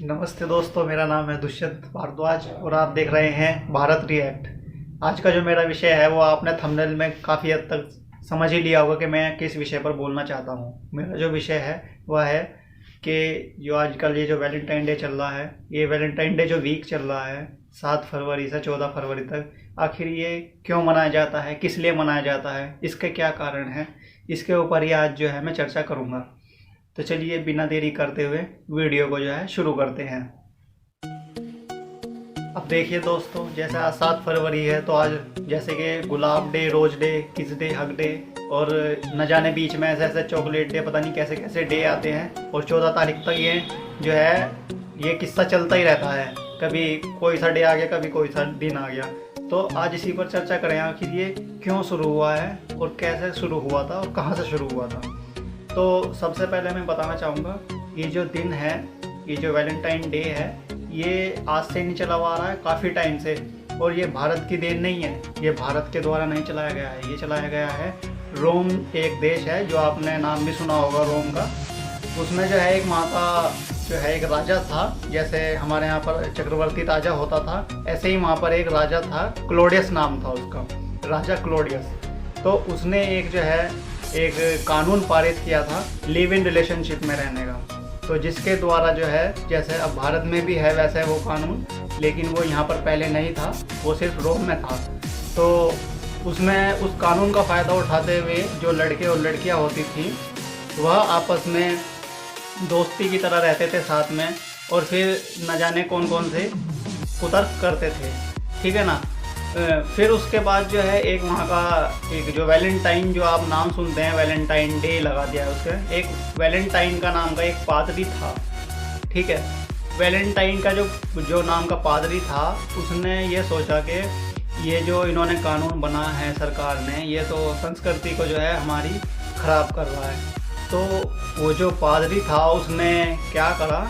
नमस्ते दोस्तों, मेरा नाम है दुष्यंत भारद्वाज और आप देख रहे हैं भारत रिएक्ट। आज का जो मेरा विषय है वो आपने थंबनेल में काफ़ी हद तक समझ ही लिया होगा कि मैं किस विषय पर बोलना चाहता हूँ। मेरा जो विषय है वह है कि जो आजकल ये जो वैलेंटाइन डे चल रहा है, ये वैलेंटाइन डे जो वीक चल रहा है 7 फरवरी से 14 फरवरी तक, आखिर ये क्यों मनाया जाता है, किस लिए मनाया जाता है, इसके क्या कारण हैं, इसके ऊपर ही आज जो है मैं चर्चा करूँगा। तो चलिए बिना देरी करते हुए वीडियो को जो है शुरू करते हैं। अब देखिए दोस्तों, जैसे आज 7 फरवरी है तो आज जैसे कि गुलाब डे, रोज डे, किस डे, हक डे और न जाने बीच में ऐसे ऐसे चॉकलेट डे, पता नहीं कैसे कैसे डे आते हैं। और 14 तारीख तक ये जो है ये किस्सा चलता ही रहता है, कभी कोई सा डे आ गया, कभी कोई सा दिन आ गया। तो आज इसी पर चर्चा करें आखिर ये क्यों शुरू हुआ है और कैसे शुरू हुआ था और कहाँ से शुरू हुआ था। तो सबसे पहले मैं बताना चाहूँगा, ये जो दिन है, ये जो वैलेंटाइन डे है, ये आज से नहीं चला आ रहा है, काफ़ी टाइम से। और ये भारत की देन नहीं है, ये भारत के द्वारा नहीं चलाया गया है, ये चलाया गया है रोम, एक देश है जो आपने नाम भी सुना होगा रोम का। उसमें जो है एक वहाँ का जो है एक राजा था, जैसे हमारे यहाँ पर चक्रवर्ती राजा होता था, ऐसे ही वहाँ पर एक राजा था, क्लोडियस नाम था उसका, राजा क्लोडियस। तो उसने एक जो है एक कानून पारित किया था लिव इन रिलेशनशिप में रहने का। तो जिसके द्वारा जो है, जैसे अब भारत में भी है वैसे वो कानून, लेकिन वो यहाँ पर पहले नहीं था, वो सिर्फ रोम में था। तो उसमें उस कानून का फ़ायदा उठाते हुए जो लड़के और लड़कियाँ होती थी वह आपस में दोस्ती की तरह रहते थे साथ में, और फिर न जाने कौन कौन से कुतर्क करते थे, ठीक है ना। फिर उसके बाद जो है एक वहाँ का एक जो वैलेंटाइन, जो आप नाम सुनते हैं वैलेंटाइन डे लगा दिया है उसके, एक वैलेंटाइन का नाम का एक पादरी था, ठीक है। वैलेंटाइन का जो नाम का पादरी था, उसने ये सोचा कि ये जो इन्होंने कानून बना है सरकार ने, ये तो संस्कृति को जो है हमारी ख़राब कर रहा है। तो वो जो पादरी था उसने क्या करा,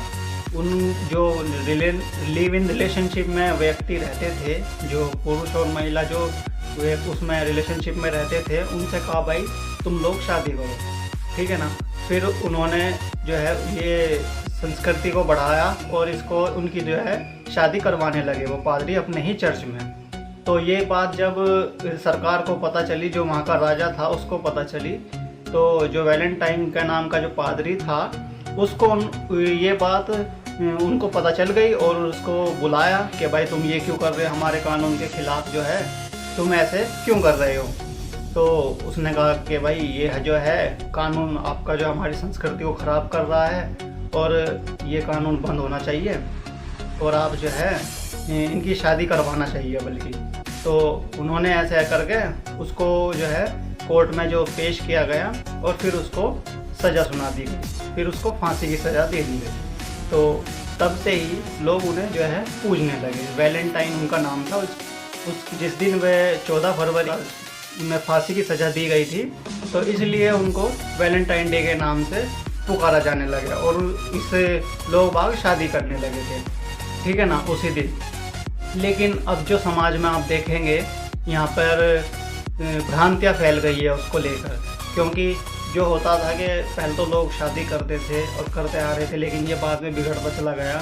उन जो लिव इन रिलेशनशिप में व्यक्ति रहते थे, जो पुरुष और महिला जो वे उसमें रिलेशनशिप में रहते थे, उनसे कहा भाई तुम लोग शादी करो, ठीक है ना। फिर उन्होंने जो है ये संस्कृति को बढ़ाया और इसको उनकी जो है शादी करवाने लगे वो पादरी अपने ही चर्च में। तो ये बात जब सरकार को पता चली, जो वहाँ का राजा था उसको पता चली, तो जो वैलेंटाइन का नाम का जो पादरी था उसको ये बात उनको पता चल गई और उसको बुलाया कि भाई तुम ये क्यों कर रहे हो, हमारे कानून के खिलाफ जो है तुम ऐसे क्यों कर रहे हो। तो उसने कहा कि भाई ये जो है कानून आपका जो हमारी संस्कृति को ख़राब कर रहा है और ये कानून बंद होना चाहिए और आप जो है इनकी शादी करवाना चाहिए बल्कि। तो उन्होंने ऐसे करके उसको जो है कोर्ट में जो पेश किया गया और फिर उसको सज़ा सुना दी गई, फिर उसको फांसी की सज़ा दे दी गई। तो तब से ही लोग उन्हें जो है पूजने लगे। वैलेंटाइन उनका नाम था। उस जिस दिन वह 14 फरवरी में फांसी की सज़ा दी गई थी, तो इसलिए उनको वैलेंटाइन डे के नाम से पुकारा जाने लगा और इससे लोग बाग शादी करने लगे थे, ठीक है ना, उसी दिन। लेकिन अब जो समाज में आप देखेंगे यहाँ पर भ्रांतियाँ फैल गई है उसको लेकर, क्योंकि जो होता था कि पहले तो लोग शादी करते थे और करते आ रहे थे, लेकिन ये बाद में बिगड़ता चला गया।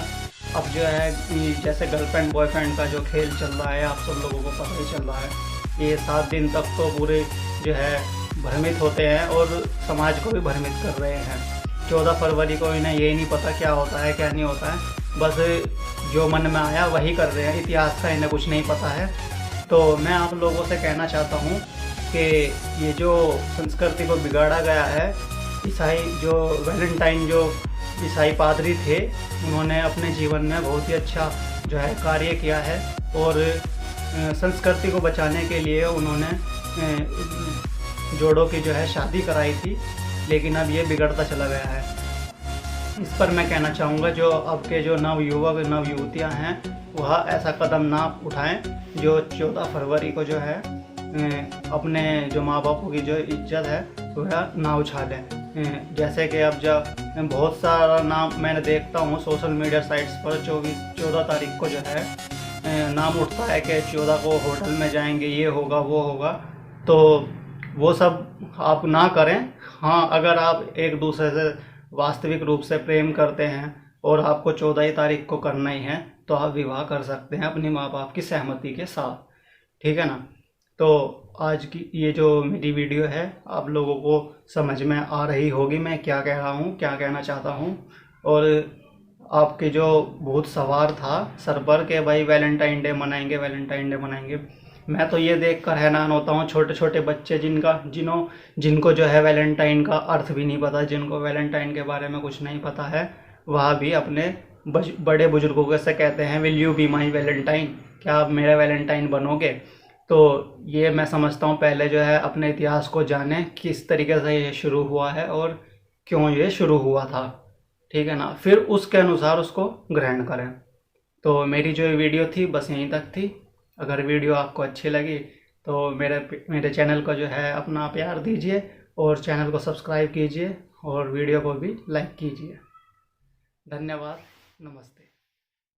अब जो है जैसे गर्लफ्रेंड बॉयफ्रेंड का जो खेल चल रहा है, आप सब लोगों को पता ही चल रहा है। ये 7 दिन तक तो पूरे जो है भ्रमित होते हैं और समाज को भी भ्रमित कर रहे हैं। 14 फरवरी को इन्हें ये नहीं पता क्या होता है क्या नहीं होता है, बस जो मन में आया वही कर रहे हैं, इतिहास का इन्हें कुछ नहीं पता है। तो मैं आप लोगों से कहना चाहता हूँ कि ये जो संस्कृति को बिगाड़ा गया है, ईसाई जो वैलेंटाइन जो ईसाई पादरी थे, उन्होंने अपने जीवन में बहुत ही अच्छा जो है कार्य किया है और संस्कृति को बचाने के लिए उन्होंने जोड़ों की जो है शादी कराई थी, लेकिन अब ये बिगड़ता चला गया है। इस पर मैं कहना चाहूँगा जो अब के जो नवयुवक नव युवतियाँ हैं वह ऐसा कदम ना उठाएं जो 14 फरवरी को जो है अपने जो माँ बापों की जो इज्जत है वह ना उछालें। जैसे कि अब जब बहुत सारा नाम मैंने देखता हूँ सोशल मीडिया साइट्स पर, 14 तारीख को जो है नाम उठता है कि 14 को होटल में जाएंगे, ये होगा वो होगा। तो वो सब आप ना करें। हाँ, अगर आप एक दूसरे से वास्तविक रूप से प्रेम करते हैं और आपको 14 ही तारीख को करना ही है तो आप विवाह कर सकते हैं अपने माँ बाप की सहमति के साथ, ठीक है ना। तो आज की ये जो मेरी वीडियो है आप लोगों को समझ में आ रही होगी मैं क्या कह रहा हूँ, क्या कहना चाहता हूँ। और आपके जो भूत सवार था सर पर के भाई वैलेंटाइन डे मनाएंगे, वैलेंटाइन डे मनाएंगे, मैं तो ये देख कर हैरान होता हूँ छोटे छोटे बच्चे जिनको जो है वैलेंटाइन का अर्थ भी नहीं पता, जिनको वैलेंटाइन के बारे में कुछ नहीं पता है, वह भी अपने बड़े बुजुर्गों से कहते हैं will you be my Valentine, क्या आप मेरा वैलेंटाइन बनोगे। तो ये मैं समझता हूँ पहले जो है अपने इतिहास को जाने किस तरीके से ये शुरू हुआ है और क्यों ये शुरू हुआ था, ठीक है ना, फिर उसके अनुसार उसको ग्रहण करें। तो मेरी जो वीडियो थी बस यहीं तक थी। अगर वीडियो आपको अच्छी लगी तो मेरे चैनल को जो है अपना प्यार दीजिए और चैनल को सब्सक्राइब कीजिए और वीडियो को भी लाइक कीजिए। धन्यवाद, नमस्ते।